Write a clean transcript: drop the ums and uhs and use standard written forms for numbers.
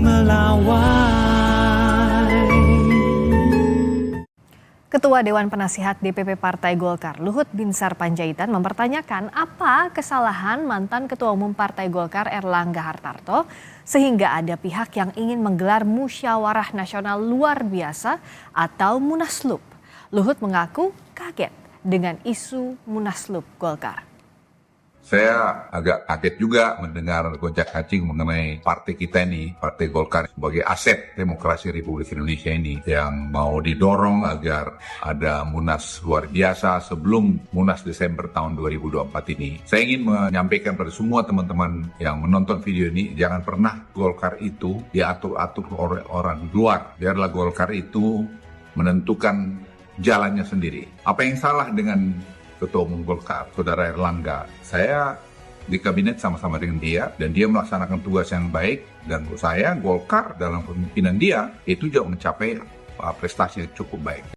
melawai. Ketua Dewan Penasihat DPP Partai Golkar, Luhut Binsar Panjaitan mempertanyakan apa kesalahan mantan Ketua Umum Partai Golkar Erlangga Hartarto sehingga ada pihak yang ingin menggelar musyawarah nasional luar biasa atau Munaslup. Luhut mengaku kaget dengan isu Munaslup Golkar. Saya agak kaget juga mendengar gonjak-ganjing mengenai partai kita ini, Partai Golkar sebagai aset demokrasi Republik Indonesia ini yang mau didorong agar ada Munas luar biasa sebelum Munas Desember tahun 2024 ini. Saya ingin menyampaikan pada semua teman-teman yang menonton video ini, jangan pernah Golkar itu diatur-atur oleh orang luar. Biarlah Golkar itu menentukan jalannya sendiri. Apa yang salah dengan Ketua Umum Golkar, Saudara Erlangga? Saya di kabinet sama-sama dengan dia dan dia melaksanakan tugas yang baik, dan menurut saya Golkar dalam pemimpinan dia itu juga mencapai prestasi yang cukup baik.